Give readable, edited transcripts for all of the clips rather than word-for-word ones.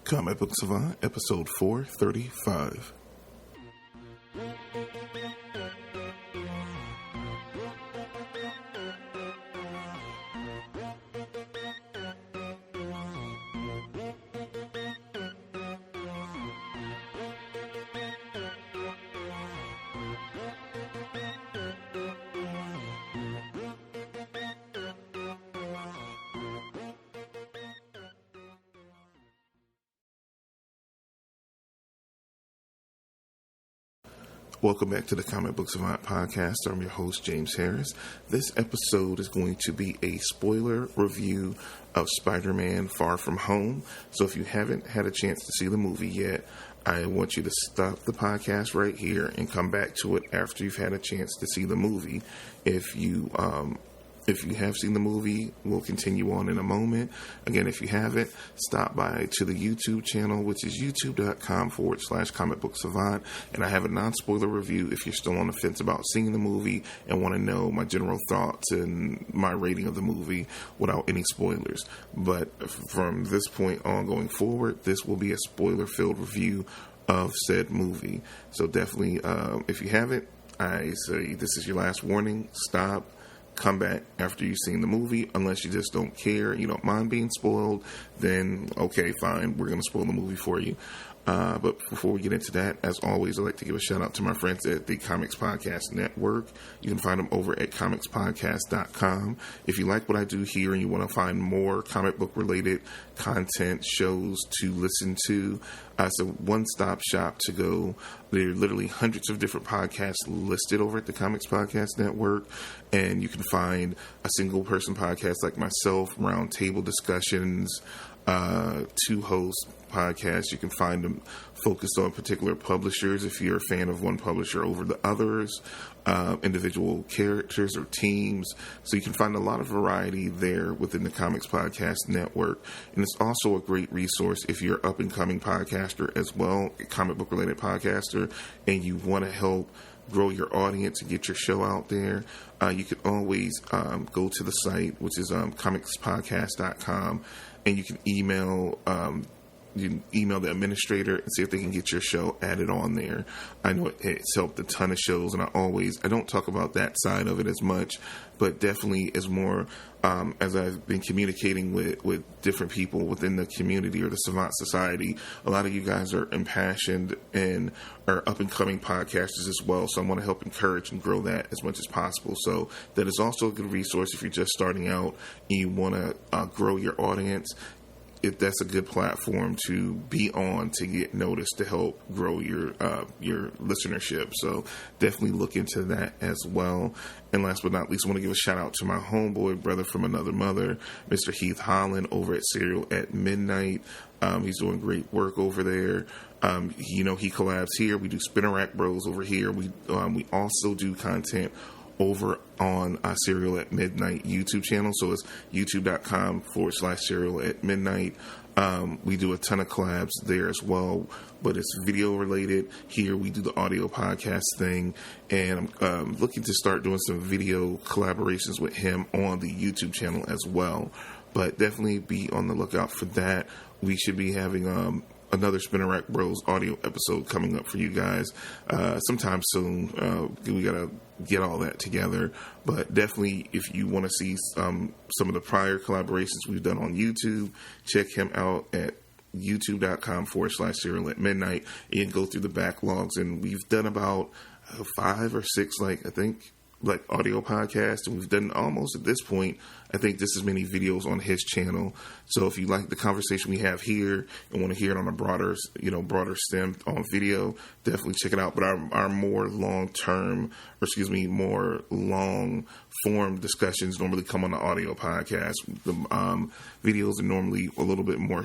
Comic Book Savant, episode 435. Welcome back to the Comic Book Savant podcast. I'm your host, James Harris. This episode is going to be a spoiler review of SpiderMan Far From Home. So if you haven't had a chance to see the movie yet, I want you to stop the podcast right here and come back to it after you've had a chance to see the movie. If you have seen the movie, we'll continue on in a moment. Again, if you haven't, stop by to the YouTube channel, which is youtube.com/comicbooksavant. And I have a non-spoiler review if you're still on the fence about seeing the movie and want to know my general thoughts and my rating of the movie without any spoilers. But from this point on going forward, this will be a spoiler-filled review of said movie. So definitely, if you haven't, I say this is your last warning. Stop. Come back after you've seen the movie. Unless you just don't care, you don't mind being spoiled, then okay, fine, we're going to spoil the movie for you. But before we get into that, as always, I'd like to give a shout out to my friends at the Comics Podcast Network. You can find them over at comicspodcast.com. If you like what I do here and you want to find more comic book related content, shows to listen to, it's a one-stop shop to go. There are literally hundreds of different podcasts listed over at the Comics Podcast Network, and you can find a single person podcast like myself, roundtable discussions, two-host podcasts. You can find them focused on particular publishers if you're a fan of one publisher over the others, individual characters or teams. So you can find a lot of variety there within the Comics Podcast Network. And it's also a great resource if you're an up-and-coming podcaster as well, a comic book-related podcaster, and you want to help grow your audience and get your show out there. You can always go to the site, which is comicspodcast.com, and you can email the administrator and see if they can get your show added on there. I know it's helped a ton of shows, and I don't talk about that side of it as much, but definitely as more as I've been communicating with different people within the community or the Savant Society. A lot of you guys are impassioned and are up-and-coming podcasters as well, so I want to help encourage and grow that as much as possible. So that is also a good resource if you're just starting out and you want to grow your audience. If that's a good platform to be on to get noticed to help grow your listenership. So definitely look into that as well. And last but not least, I want to give a shout out to my homeboy, brother from another mother, Mr. Heath Holland over at Serial at Midnight. He's doing great work over there. He collabs here. We do Spinner Rack Bros over here. We also do content over on Serial at Midnight YouTube channel. So it's youtube.com/Serial at Midnight. We do a ton of collabs there as well, but it's video related. Here we do the audio podcast thing, and I'm looking to start doing some video collaborations with him on the YouTube channel as well. But definitely be on the lookout for that. We should be having another Spinner Rack Bros audio episode coming up for you guys sometime soon. We gotta get all that together, but definitely if you want to see some of the prior collaborations we've done on YouTube, check him out at youtube.com/Serial at Midnight. You can go through the backlogs, and we've done about 5 or 6, audio podcasts, and we've done almost at this point, I think, just as many videos on his channel. So if you like the conversation we have here and want to hear it on a broader stem on video, definitely check it out. But our more long form discussions normally come on the audio podcast. The videos are normally a little bit more,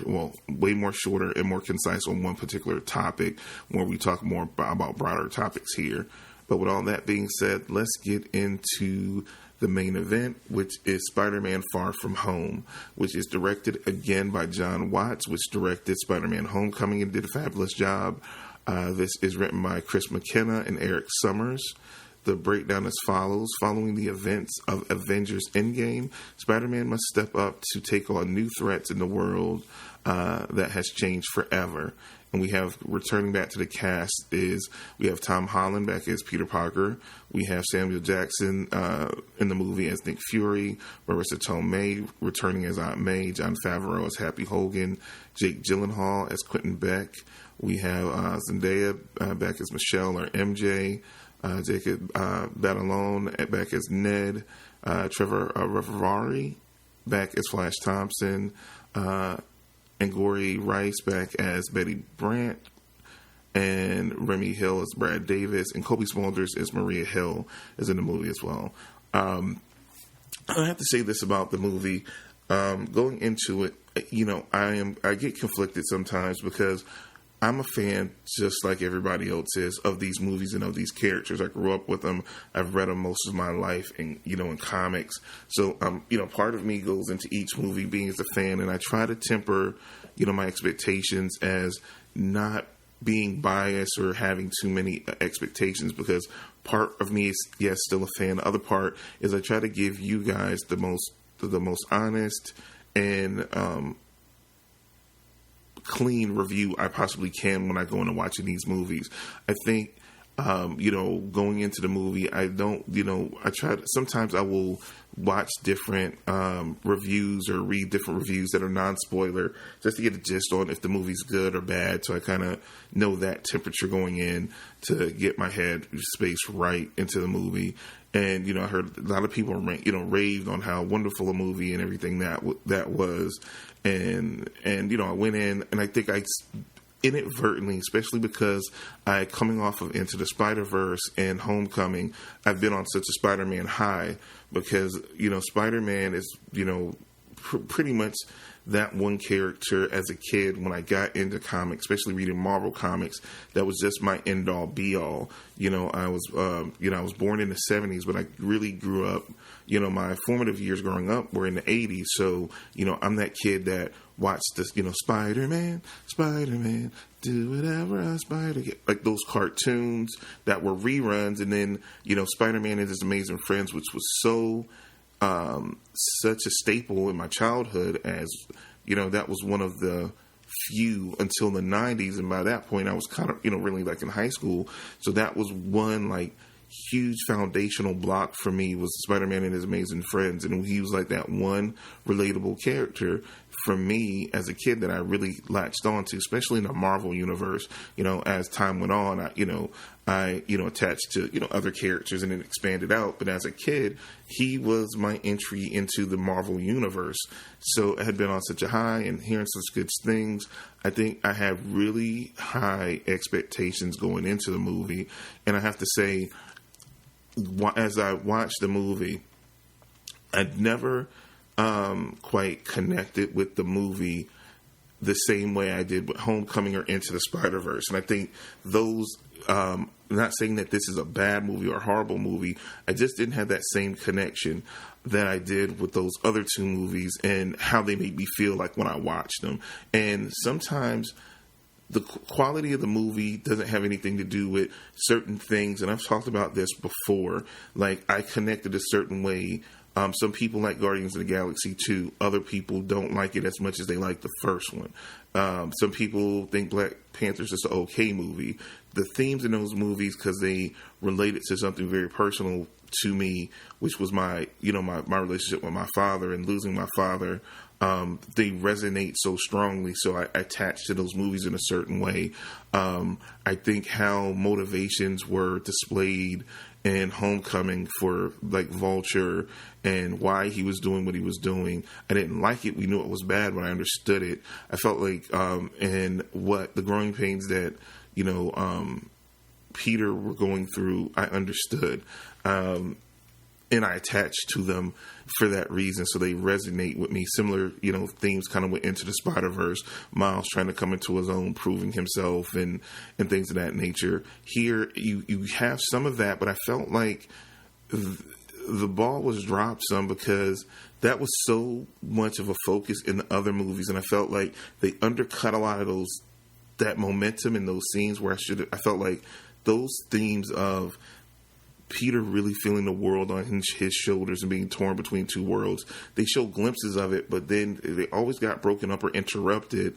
way more shorter and more concise on one particular topic, where we talk more about broader topics here. But with all that being said, let's get into the main event, which is Spider-Man Far From Home, which is directed again by John Watts, which directed Spider-Man Homecoming and did a fabulous job. This is written by Chris McKenna and Eric Summers. the breakdown as follows. Following the events of Avengers Endgame, Spider-Man must step up to take on new threats in the world that has changed forever. And we have, returning back to the cast, we have Tom Holland back as Peter Parker. We have Samuel Jackson in the movie as Nick Fury. Marissa Tomei returning as Aunt May. Jon Favreau as Happy Hogan. Jake Gyllenhaal as Quentin Beck. We have Zendaya back as Michelle or MJ. Jacob Batalon back as Ned. Trevor Rivari back as Flash Thompson. Angourie Rice back as Betty Brant, and Remy Hill as Brad Davis, and Kobe Smulders as Maria Hill is in the movie as well. I have to say this about the movie. Going into it, I get conflicted sometimes because I'm a fan, just like everybody else is, of these movies and of these characters. I grew up with them. I've read them most of my life, and in comics. So, part of me goes into each movie being as a fan, and I try to temper, my expectations as not being biased or having too many expectations, because part of me is, yes, still a fan. The other part is I try to give you guys the most honest and clean review I possibly can when I go into watching these movies. I think, going into the movie, sometimes I will watch different reviews or read different reviews that are non-spoiler just to get a gist on if the movie's good or bad, so I kind of know that temperature going in to get my head space right into the movie. And, I heard a lot of people, raved on how wonderful a movie and everything that was. And I went in, and I think I inadvertently, especially because coming off of Into the Spider-Verse and Homecoming, I've been on such a Spider-Man high because, Spider-Man is, pretty much that one character as a kid when I got into comics, especially reading Marvel comics, that was just my end all be all. I was born in the 70s, but I really grew up, my formative years growing up were in the 80s. So, I'm that kid that watched this, Spider-Man, do whatever a spider get. Like those cartoons that were reruns. And then, Spider-Man and His Amazing Friends, which was so, such a staple in my childhood, as that was one of the few until the 90s, and by that point I was kind of really like in high school, so that was one like huge foundational block for me, was Spider-Man and His Amazing Friends, and he was like that one relatable character for me as a kid that I really latched on to, especially in the Marvel universe. As time went on, I attached to, other characters and it expanded out. But as a kid, he was my entry into the Marvel universe. So I had been on such a high and hearing such good things. I think I had really high expectations going into the movie. And I have to say, as I watched the movie, I'd never quite connected with the movie the same way I did with Homecoming or Into the Spider-Verse. And I think those, not saying that this is a bad movie or a horrible movie, I just didn't have that same connection that I did with those other two movies and how they made me feel like when I watched them. And sometimes the quality of the movie doesn't have anything to do with certain things. And I've talked about this before. Like, I connected a certain way. Some people like Guardians of the Galaxy 2. Other people don't like it as much as they like the first one. Some people think Black Panther's just an okay movie. The themes in those movies, because they related to something very personal to me, which was my relationship with my father and losing my father, they resonate so strongly. So I attach to those movies in a certain way. I think how motivations were displayed in Homecoming for like Vulture and why he was doing what he was doing, I didn't like it. We knew it was bad, but I understood it. I felt like and what the growing pains that Peter were going through, I understood. And I attached to them for that reason, so they resonate with me. Similar, themes kind of went into the Spider-Verse. Miles trying to come into his own, proving himself, and things of that nature. Here, you have some of that, but I felt like the ball was dropped some because that was so much of a focus in the other movies, and I felt like they undercut a lot of that momentum in those scenes where I felt like those themes of Peter really feeling the world on his shoulders and being torn between two worlds. They show glimpses of it, but then they always got broken up or interrupted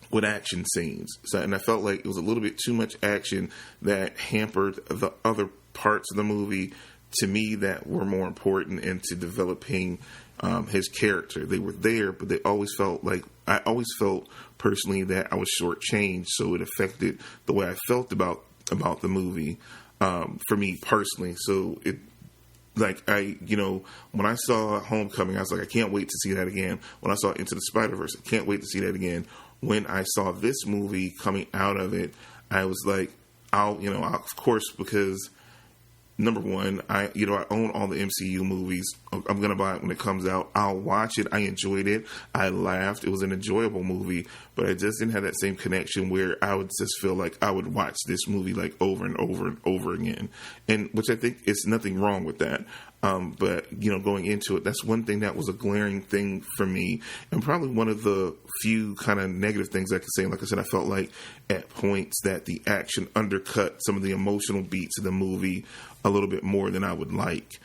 with action scenes. So, and I felt like it was a little bit too much action that hampered the other parts of the movie, to me, that were more important into developing his character. They were there, but they always felt like, I always felt personally that I was shortchanged, so it affected the way I felt about the movie, for me personally. So it, like, when I saw Homecoming, I was like, I can't wait to see that again. When I saw Into the Spider-Verse, I can't wait to see that again. When I saw this movie coming out of it, I was like, of course, because number one, I own all the MCU movies. I'm going to buy it when it comes out. I'll watch it. I enjoyed it. I laughed. It was an enjoyable movie, but I just didn't have that same connection where I would just feel like I would watch this movie like over and over and over again. And which I think is nothing wrong with that. But going into it, that's one thing that was a glaring thing for me, and probably one of the few kind of negative things I could say. Like I said, I felt like at points that the action undercut some of the emotional beats of the movie a little bit more than I would like.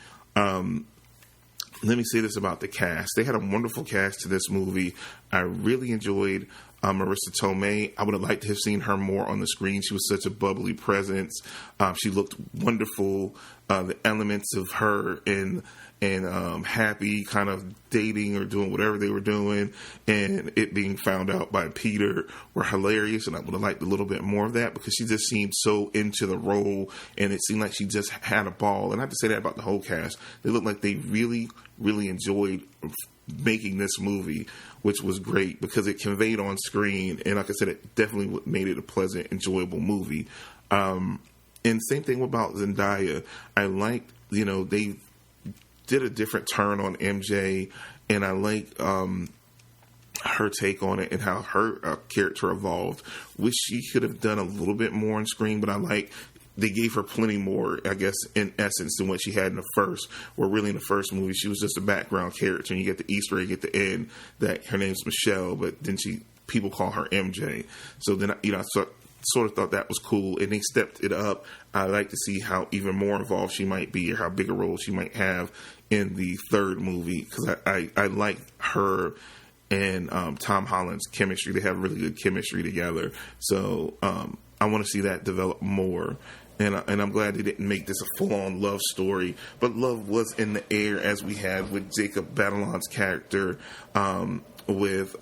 Let me say this about the cast. They had a wonderful cast to this movie. I really enjoyed Marissa Tomei. I would have liked to have seen her more on the screen. She was such a bubbly presence. She looked wonderful. The elements of her and Happy kind of dating or doing whatever they were doing, and it being found out by Peter, were hilarious. And I would have liked a little bit more of that, because she just seemed so into the role, and it seemed like she just had a ball. And I have to say that about the whole cast. They looked like they really, really enjoyed making this movie, which was great because it conveyed on screen. And like I said, it definitely made it a pleasant, enjoyable movie. And same thing about Zendaya. I liked, they did a different turn on MJ, and I like her take on it and how her character evolved. Wish she could have done a little bit more on screen, but I like they gave her plenty more, I guess, in essence, than what she had in the first. Where really in the first movie, she was just a background character, and you get the Easter egg at the end that her name's Michelle, but then people call her MJ. So then, I sort of thought that was cool, and they stepped it up. I like to see how even more involved she might be, or how big a role she might have in the third movie, because I like her and Tom Holland's chemistry. They have really good chemistry together, so I want to see that develop more. And I'm glad they didn't make this a full-on love story, but love was in the air, as we had with Jacob Batalon's character with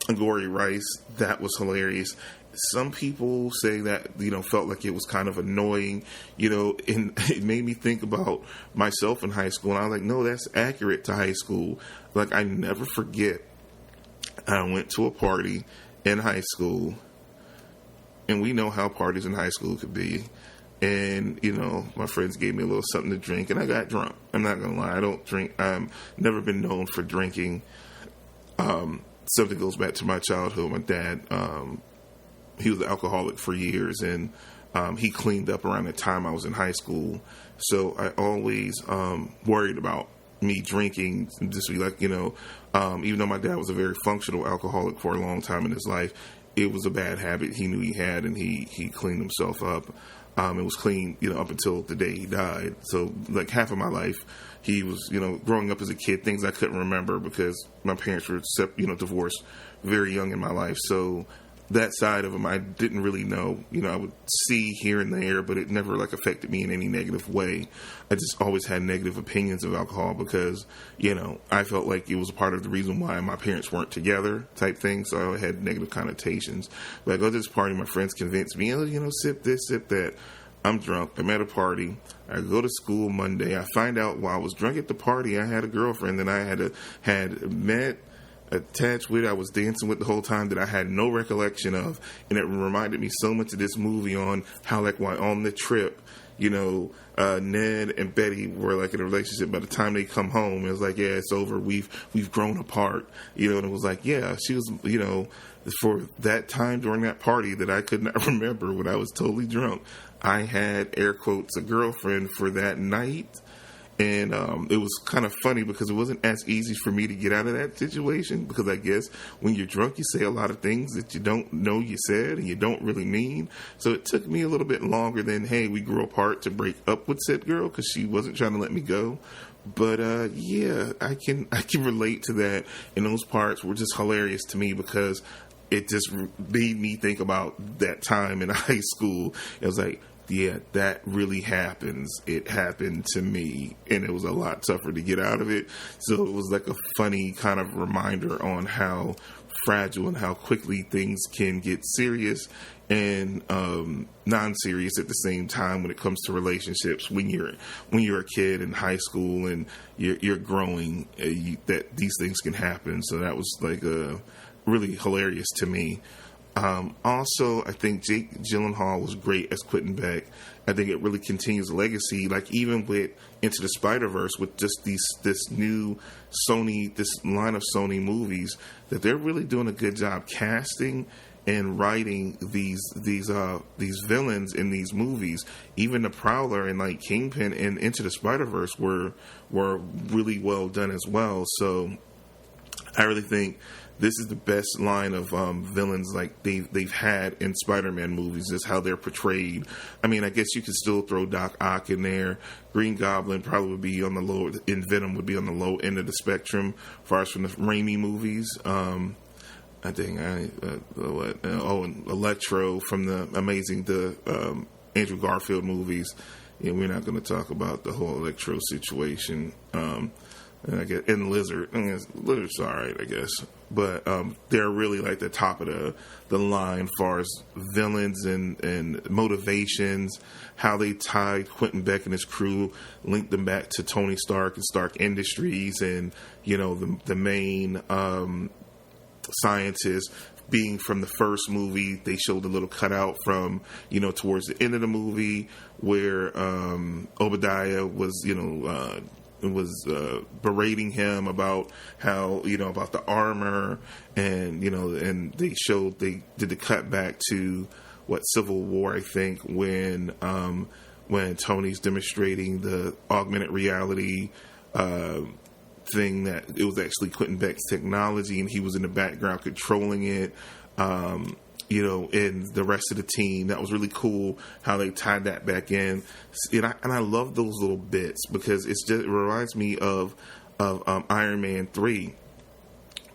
Angourie Rice. That was hilarious. Some people say that, felt like it was kind of annoying, and it made me think about myself in high school. And I was like, no, that's accurate to high school. Like, I never forget, I went to a party in high school, and we know how parties in high school could be. And, my friends gave me a little something to drink, and I got drunk. I'm not going to lie. I don't drink. I've never been known for drinking. Something goes back to my childhood. My dad, he was an alcoholic for years, and he cleaned up around the time I was in high school. So I always worried about me drinking. Just be like, even though my dad was a very functional alcoholic for a long time in his life, it was a bad habit he knew he had, and he cleaned himself up. It was clean, up until the day he died. So like half of my life, he was, growing up as a kid, things I couldn't remember because my parents were, divorced very young in my life. So that side of him, I didn't really know. I would see here and there, but it never affected me in any negative way. I just always had negative opinions of alcohol because, I felt like it was a part of the reason why my parents weren't together type thing. So I had negative connotations. But I go to this party, my friends convinced me, sip this, sip that. I'm drunk. I'm at a party. I go to school Monday. I find out while I was drunk at the party, I had a girlfriend that I had met, attached with, I was dancing with the whole time, that I had no recollection of. And it reminded me so much of this movie on how, while on the trip, Ned and Betty were in a relationship. By the time they come home, it was like, yeah, it's over. We've grown apart, and it was like, yeah, she was, for that time during that party that I could not remember when I was totally drunk, I had, air quotes, a girlfriend for that night. And it was kind of funny because it wasn't as easy for me to get out of that situation, because I guess when you're drunk, you say a lot of things that you don't know you said and you don't really mean. So it took me a little bit longer than, hey, we grew apart, to break up with said girl, because she wasn't trying to let me go. But yeah, I can relate to that. And those parts were just hilarious to me, because it just made me think about that time in high school. It was like, yeah, that really happens. It happened to me, and it was a lot tougher to get out of it. So it was like a funny kind of reminder on how fragile and how quickly things can get serious and non-serious at the same time when it comes to relationships. When you're a kid in high school and you're growing, that these things can happen. So that was like really hilarious to me. Also, I think Jake Gyllenhaal was great as Quentin Beck. I think it really continues the legacy, like even with Into the Spider-Verse, with just this new this line of Sony movies, that they're really doing a good job casting and writing these villains in these movies. Even the Prowler and like Kingpin and Into the Spider-Verse were really well done as well. So I really think this is the best line of villains like they've had in Spider-Man movies, is how they're portrayed. I mean, I guess you could still throw Doc Ock in there. Green Goblin probably would be on the low, and Venom would be on the low end of the spectrum as far as from the Raimi movies. I think and Electro from the Andrew Garfield movies. Yeah, we're not going to talk about the whole Electro situation. And I guess, and Lizard. Lizard's all right, I guess. But they're really like the top of the line as far as villains and motivations, how they tied Quentin Beck and his crew, linked them back to Tony Stark and Stark Industries, and, you know, the main scientist being from the first movie. They showed a little cutout from, you know, towards the end of the movie where Obadiah was, you know, berating him about how, you know, about the armor, and, you know, and they did the cut back to Civil War, I think, when Tony's demonstrating the augmented reality thing, that it was actually Quentin Beck's technology and he was in the background controlling it. You know, and the rest of the team. That was really cool how they tied that back in. And I love those little bits, because it reminds me of Iron Man 3,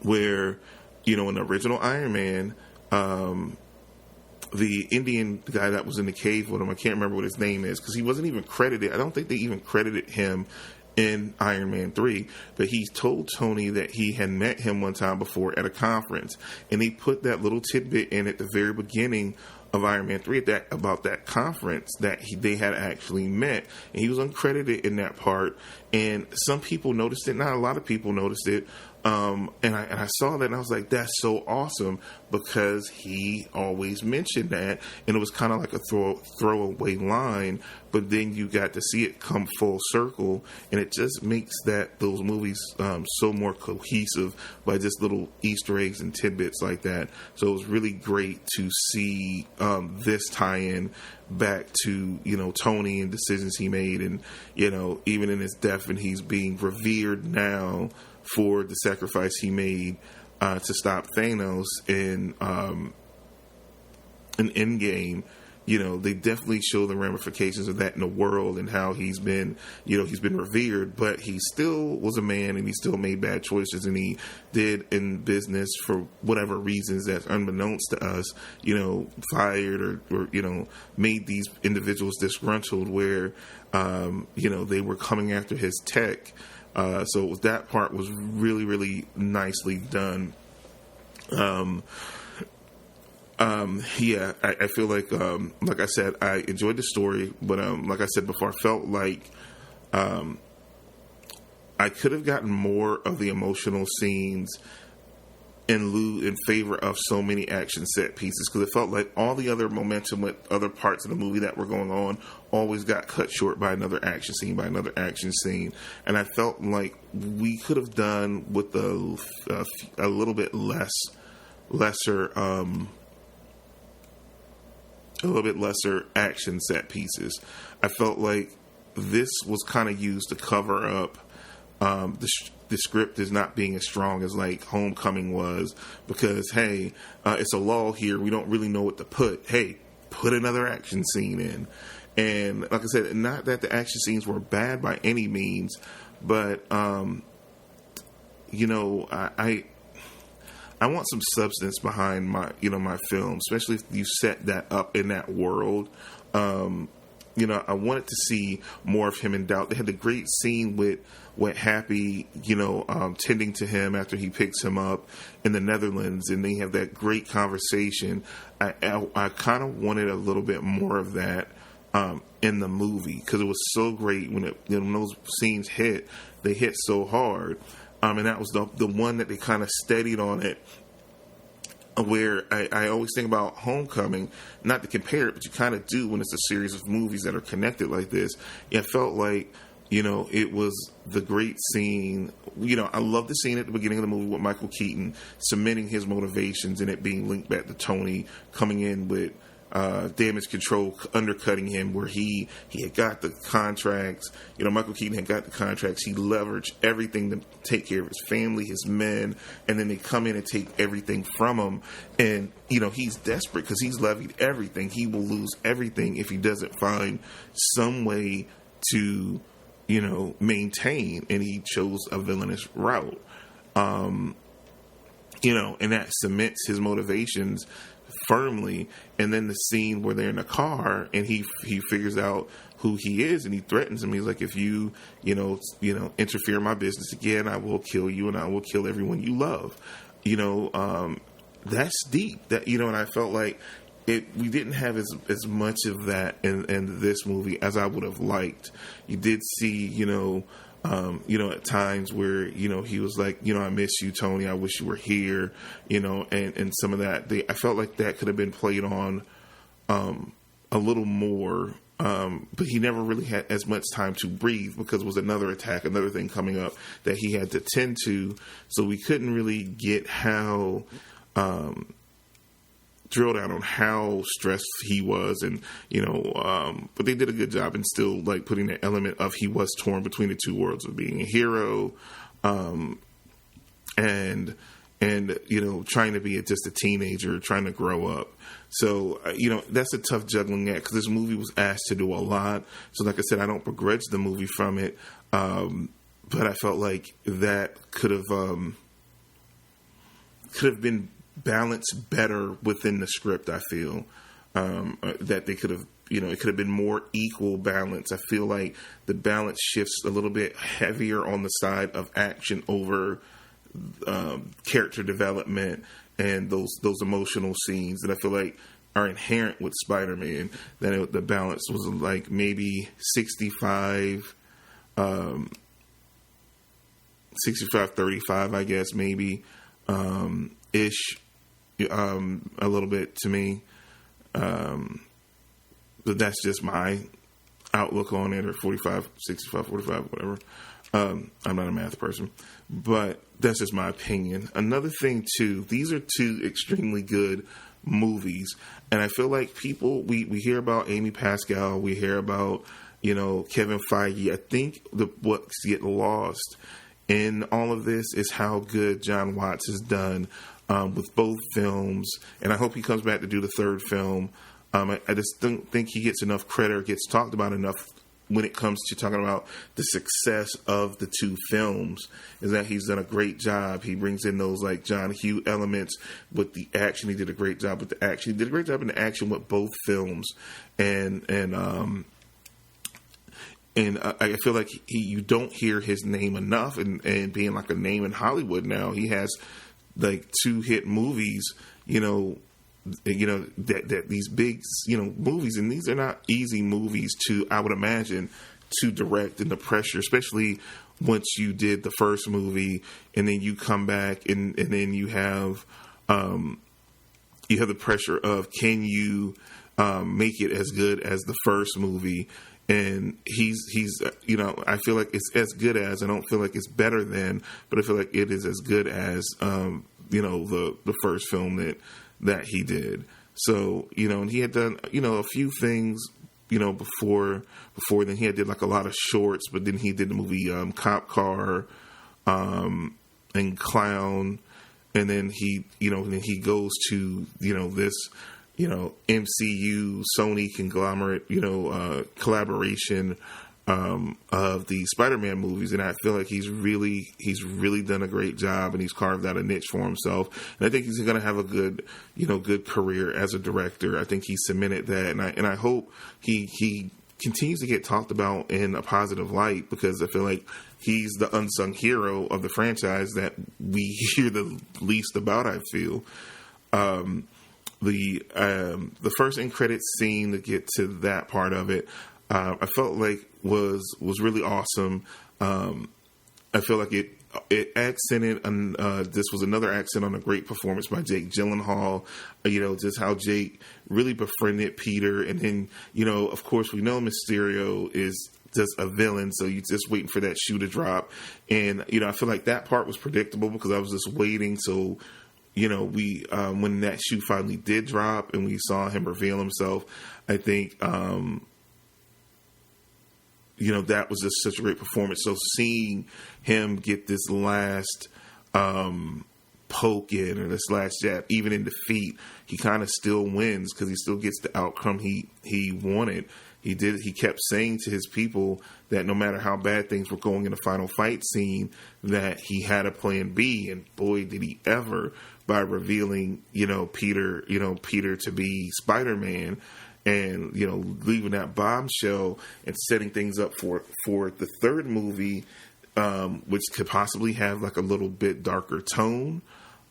where, you know, in the original Iron Man, the Indian guy that was in the cave with him, I can't remember what his name is, because he wasn't even credited. I don't think they even credited him in Iron Man 3, but he told Tony that he had met him one time before at a conference, and they put that little tidbit in at the very beginning of Iron Man 3 about that conference that they had actually met, and he was uncredited in that part, and some people noticed it, not a lot of people noticed it, and I saw that and I was like, that's so awesome, because he always mentioned that, and it was kind of like a throwaway line, but then you got to see it come full circle, and it just makes those movies so more cohesive by just little Easter eggs and tidbits like that. So it was really great to see this tie-in back to, you know, Tony and decisions he made, and, you know, even in his death, and he's being revered now for the sacrifice he made to stop Thanos in Endgame. You know, they definitely show the ramifications of that in the world, and how he's been revered, but he still was a man, and he still made bad choices, and he did in business, for whatever reasons that's unbeknownst to us, you know, fired or you know, made these individuals disgruntled, where, you know, they were coming after his tech. So that part was really, really nicely done. Yeah, I feel like I said, I enjoyed the story, but like I said before, I felt like I could have gotten more of the emotional scenes in favor of so many action set pieces, because it felt like all the other momentum with other parts of the movie that were going on always got cut short by another action scene, and I felt like we could have done with a little bit lesser action set pieces. I felt like this was kind of used to cover up the script is not being as strong as like Homecoming was, because hey, it's a lull here. We don't really know what to put. Hey, put another action scene in. And like I said, not that the action scenes were bad by any means, but I want some substance behind my film, especially if you set that up in that world. I wanted to see more of him in Doubt. They had the great scene with Happy, tending to him after he picks him up in the Netherlands, and they have that great conversation. I kind of wanted a little bit more of that in the movie, because it was so great when those scenes hit. They hit so hard, and that was the one that they kind of steadied on it. Where I always think about Homecoming, not to compare it, but you kind of do when it's a series of movies that are connected like this. It felt like, it was the great scene. I love the scene at the beginning of the movie with Michael Keaton cementing his motivations and it being linked back to Tony coming in with Damage Control undercutting him, where he had got the contracts. Michael Keaton had got the contracts. He leveraged everything to take care of his family, his men, and then they come in and take everything from him. And he's desperate because he's levied everything. He will lose everything if he doesn't find some way to maintain. And he chose a villainous route. And that cements his motivations firmly. And then the scene where they're in a car and he figures out who he is and he threatens him. He's like, if you interfere in my business again, I will kill you and I will kill everyone you love. That's deep. That and I felt like we didn't have as much of that in this movie as I would have liked. You did see at times where, he was like, I miss you, Tony. I wish you were here, and some of that. I felt like that could have been played on a little more, but he never really had as much time to breathe because it was another attack, another thing coming up that he had to tend to. So we couldn't really get how drill down on how stressed he was, and but they did a good job in still like putting the element of he was torn between the two worlds of being a hero and trying to be just a teenager, trying to grow up. So that's a tough juggling act, because this movie was asked to do a lot. So like I said, I don't begrudge the movie from it, but I felt like that could have been balanced better within the script. I feel that they could have, it could have been more equal balance. I feel like the balance shifts a little bit heavier on the side of action over character development and those emotional scenes that I feel like are inherent with Spider-Man. That the balance was like maybe 65, 35, I guess, maybe ish. A little bit to me, but that's just my outlook on it, or 45, 65, 45, whatever. I'm not a math person, but that's just my opinion. Another thing too, these are two extremely good movies, and I feel like people, we hear about Amy Pascal, we hear about, Kevin Feige. I think what's get lost in all of this is how good John Watts has done with both films, and I hope he comes back to do the third film. I just don't think he gets enough credit or gets talked about enough when it comes to talking about the success of the two films, is that he's done a great job. He brings in those like John Hughes elements with the action. He did a great job with the action. He did a great job in the action with both films, and I feel like you don't hear his name enough, and being like a name in Hollywood now. He has like 2 hit movies, that these big, movies, and these are not easy movies to, I would imagine, to direct, and the pressure, especially once you did the first movie and then you come back and then you have the pressure of, can you make it as good as the first movie? And he's I feel like it's as good as, I don't feel like it's better than, but I feel like it is as good as, the first film that he did. So, and he had done, a few things before then he did like a lot of shorts, but then he did the movie Cop Car and Clown, and then he goes to this MCU Sony conglomerate collaboration of the Spider-Man movies, and I feel like he's really done a great job, and he's carved out a niche for himself. And I think he's going to have a good career as a director. I think he cemented that, and I hope he continues to get talked about in a positive light, because I feel like he's the unsung hero of the franchise that we hear the least about. I feel the first end credits scene, to get to that part of it, I felt like was really awesome. I feel like it accented, this was another accent on a great performance by Jake Gyllenhaal. Just how Jake really befriended Peter, and then of course we know Mysterio is just a villain, so you're just waiting for that shoe to drop. And I feel like that part was predictable, because I was just waiting. So we when that shoe finally did drop and we saw him reveal himself, I think that was just such a great performance. So seeing him get this last poke in, or this last jab, even in defeat, he kind of still wins, because he still gets the outcome he wanted. He kept saying to his people that no matter how bad things were going in the final fight scene, that he had a plan B, and boy did he ever, by revealing Peter to be Spider-Man, and leaving that bombshell and setting things up for the third movie, which could possibly have like a little bit darker tone.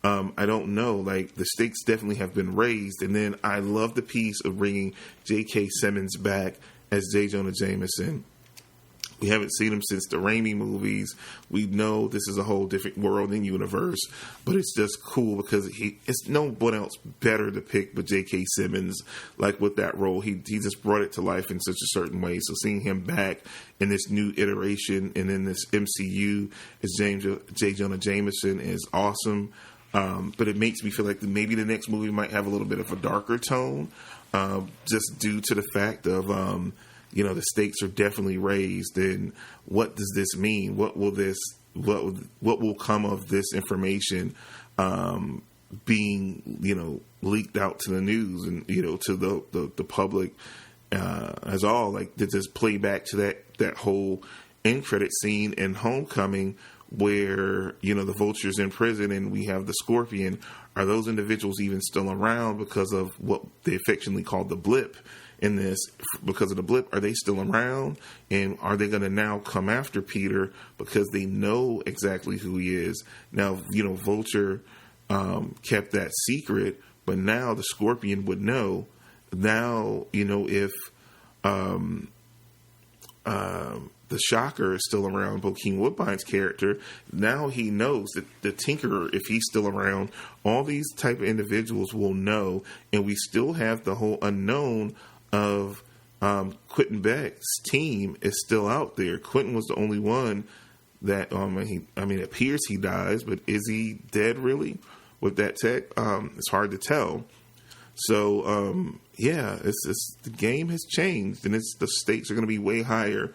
I don't know. Like, the stakes definitely have been raised. And then I love the piece of bringing J.K. Simmons back as J. Jonah Jameson. We haven't seen him since the Raimi movies. We know this is a whole different world and universe, but it's just cool because it's no one else better to pick but J.K. Simmons. Like, with that role, he just brought it to life in such a certain way. So seeing him back in this new iteration and in this MCU as J. Jonah Jameson is awesome. But it makes me feel like maybe the next movie might have a little bit of a darker tone, just due to the fact of the stakes are definitely raised. And what does this mean? What will come of this information being leaked out to the news and to the public as all? Like, to just play back to that whole end credit scene in Homecoming, where the Vulture's in prison and we have the Scorpion. Are those individuals even still around because of what they affectionately call the blip in this? Because of the blip, are they still around? And are they going to now come after Peter because they know exactly who he is? Now, Vulture kept that secret, but now the Scorpion would know. Now, if the Shocker is still around, Bokeem Woodbine's character, now he knows that the Tinkerer, if he's still around, all these type of individuals will know. And we still have the whole unknown of Quentin Beck's team is still out there. Quentin was the only one that, it appears he dies, but is he dead really with that tech? It's hard to tell. So, it's the game has changed, and the stakes are going to be way higher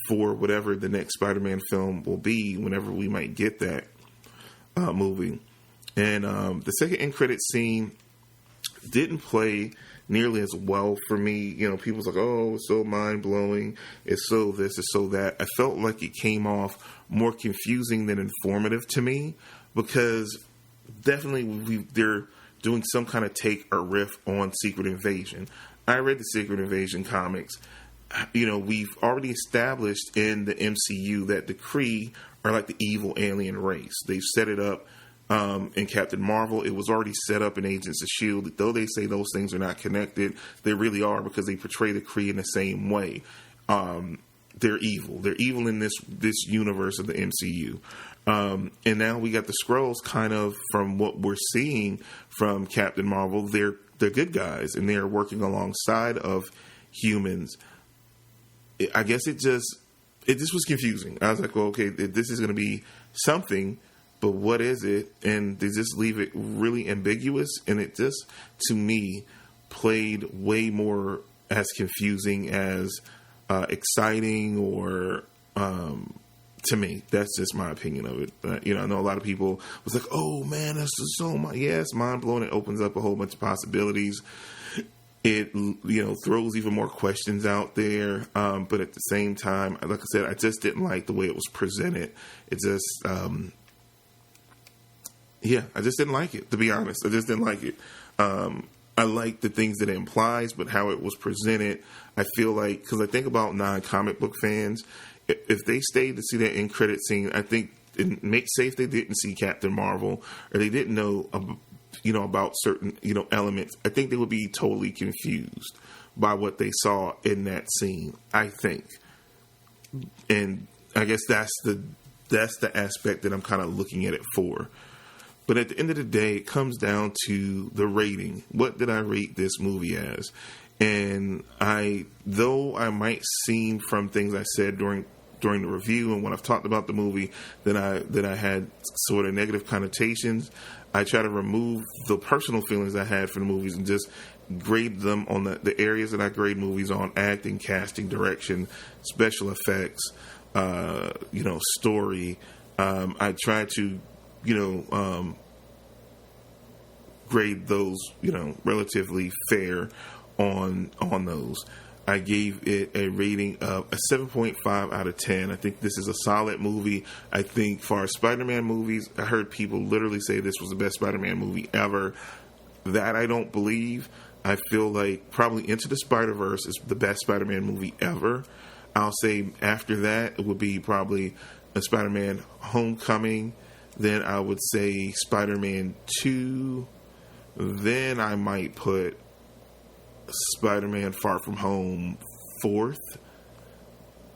for whatever the next Spider-Man film will be, whenever we might get that movie. And the second end credit scene didn't play nearly as well for me. People's like, oh, it's so mind-blowing, it's so this, it's so that. I felt like it came off more confusing than informative to me, because definitely they're doing some kind of take or riff on Secret Invasion. I read the Secret Invasion comics. We've already established in the MCU that the Kree are like the evil alien race. They've set it up in Captain Marvel. It was already set up in Agents of S.H.I.E.L.D. Though they say those things are not connected, they really are, because they portray the Kree in the same way. They're evil. They're evil in this universe of the MCU. And now we got the Skrulls, kind of, from what we're seeing from Captain Marvel, they're good guys, and they're working alongside of humans. I guess it just was confusing. I was like, well, okay, this is going to be something, but what is it? And they just leave it really ambiguous, and it just, to me, played way more as confusing as exciting or to me. That's just my opinion of it. I know a lot of people was like, oh man, that's just so much. Yeah, it's mind blowing. It opens up a whole bunch of possibilities. It throws even more questions out there, but at the same time, like I said, I just didn't like the way it was presented. It just I just didn't like it, to be honest. I just didn't like it. I like the things that it implies, but how it was presented, I feel like, because I think about non-comic book fans, if they stayed to see that end credit scene, I think it makes safe they didn't see Captain Marvel or they didn't know about certain, elements. I think they would be totally confused by what they saw in that scene, I think. And I guess that's the aspect that I'm kind of looking at it for. But at the end of the day, it comes down to the rating. What did I rate this movie as? And though I might seem from things I said during the review and when I've talked about the movie that I had sort of negative connotations, I try to remove the personal feelings I had for the movies and just grade them on the areas that I grade movies on: acting, casting, direction, special effects, story. I try to, grade those, relatively fair on those. I gave it a rating of a 7.5 out of 10. I think this is a solid movie. I think for Spider-Man movies, I heard people literally say this was the best Spider-Man movie ever. That I don't believe. I feel like probably Into the Spider-Verse is the best Spider-Man movie ever. I'll say after that, it would be probably a Spider-Man Homecoming. Then I would say Spider-Man 2. Then I might put Spider-Man Far From Home fourth.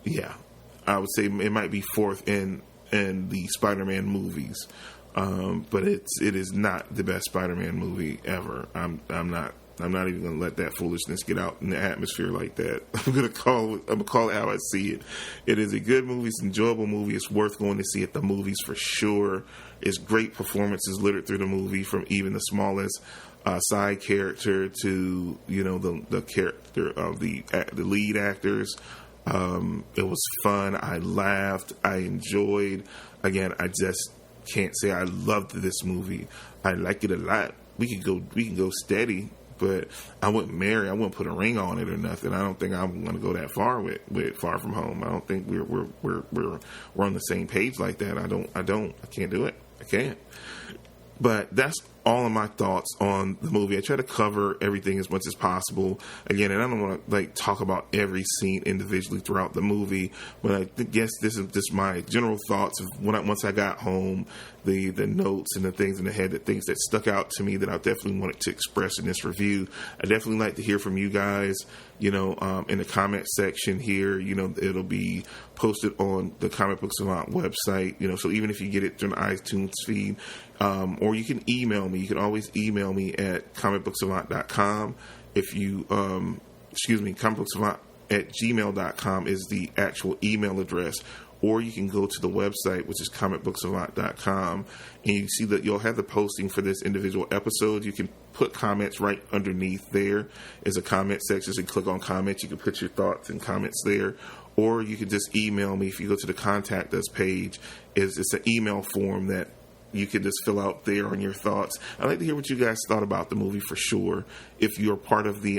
Yeah, I would say it might be fourth in the Spider-Man movies. But it is not the best Spider-Man movie ever. I'm not even gonna let that foolishness get out in the atmosphere like that. I'm gonna call it how I see it. It is a good movie. It's an enjoyable movie. It's worth going to see at the movies for sure. It's great performances littered through the movie, from even the smallest side character to the character of the lead actors. It was fun. I laughed. I enjoyed. Again, I just can't say I loved this movie. I like it a lot. We can go steady, but I wouldn't put a ring on it or nothing. I don't think I'm going to go that far with Far From Home. I don't think we're on the same page like that. I can't do it. I can't. But that's all of my thoughts on the movie. I try to cover everything as much as possible. Again, and I don't want to talk about every scene individually throughout the movie, but I guess this is just my general thoughts of once I got home, the notes and the things in the head, the things that stuck out to me that I definitely wanted to express in this review. I definitely like to hear from you guys, in the comment section here. It'll be posted on the Comic Book Savant website, so even if you get it through an iTunes feed, or you can email me. You can always email me at comicbooksavant.com. If you, comicbooksavant@gmail.com is the actual email address. Or you can go to the website, which is comicbooksavant.com, and you see that you'll have the posting for this individual episode. You can put comments right underneath. There is a comment section, so you click on comments. You can put your thoughts and comments there. Or you can just email me. If you go to the Contact Us page, it's an email form that you can just fill out there on your thoughts. I'd like to hear what you guys thought about the movie for sure. If you're part of the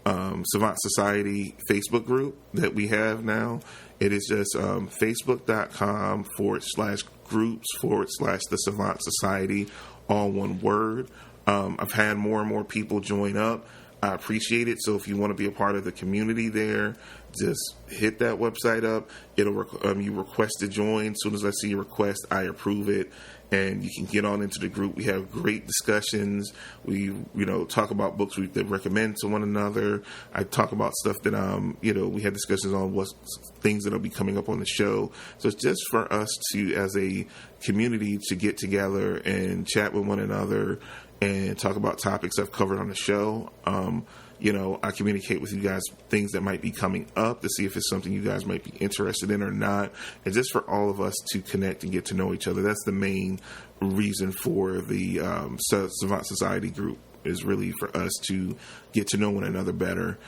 Savant Society Facebook group that we have now, it is just facebook.com/groups/the Savant Society, all one word. I've had more and more people join up. I appreciate it. So if you want to be a part of the community there, just hit that website up. It'll you request to join. As soon as I see your request, I approve it, and you can get on into the group. We have great discussions. We talk about books that recommend to one another. I talk about stuff that we had discussions on what things that'll be coming up on the show. So it's just for us to, as a community, to get together and chat with one another and talk about topics I've covered on the show. I communicate with you guys things that might be coming up to see if it's something you guys might be interested in or not. And just for all of us to connect and get to know each other. That's the main reason for the Savant Society group, is really for us to get to know one another better.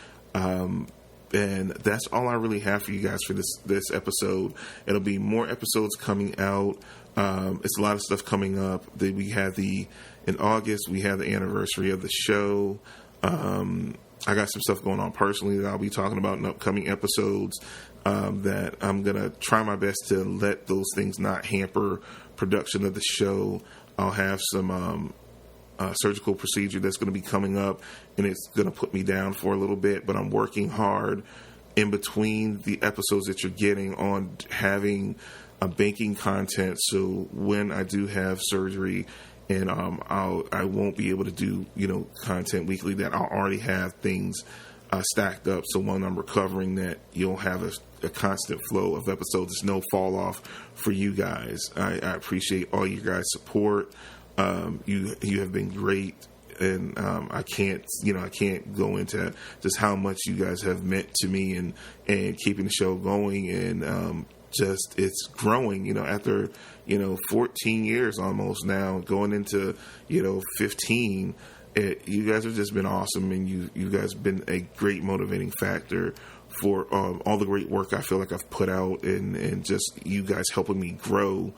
And that's all I really have for you guys for this episode. It'll be more episodes coming out. It's a lot of stuff coming up. In August, we have the anniversary of the show. I got some stuff going on personally that I'll be talking about in upcoming episodes, that I'm going to try my best to let those things not hamper production of the show. I'll have some surgical procedure that's going to be coming up, and it's going to put me down for a little bit, but I'm working hard in between the episodes that you're getting on having banking content, so when I do have surgery and I won't be able to do content weekly, that I'll already have things stacked up, so when I'm recovering, that you'll have a constant flow of episodes. There's no fall off for you guys. I appreciate all you guys' support. You have been great, and I can't go into just how much you guys have meant to me and keeping the show going, and just it's growing, after 14 years almost now, going into 15. You guys have just been awesome, and you guys have been a great motivating factor for all the great work I feel like I've put out, and just you guys helping me grow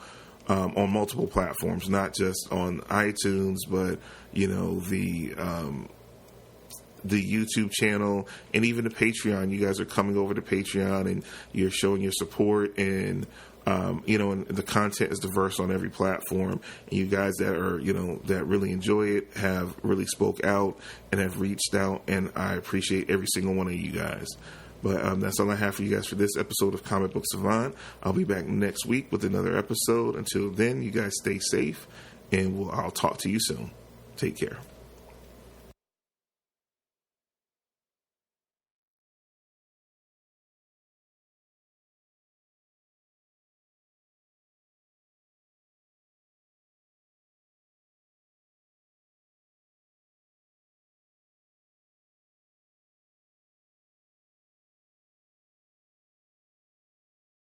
on multiple platforms, not just on iTunes, but the YouTube channel, and even the Patreon. You guys are coming over to Patreon, and you're showing your support, and and the content is diverse on every platform. And you guys that are that really enjoy it have really spoke out and have reached out, and I appreciate every single one of you guys. But that's all I have for you guys for this episode of Comic Book Savant. I'll be back next week with another episode. Until then, you guys stay safe, and I'll talk to you soon. Take care.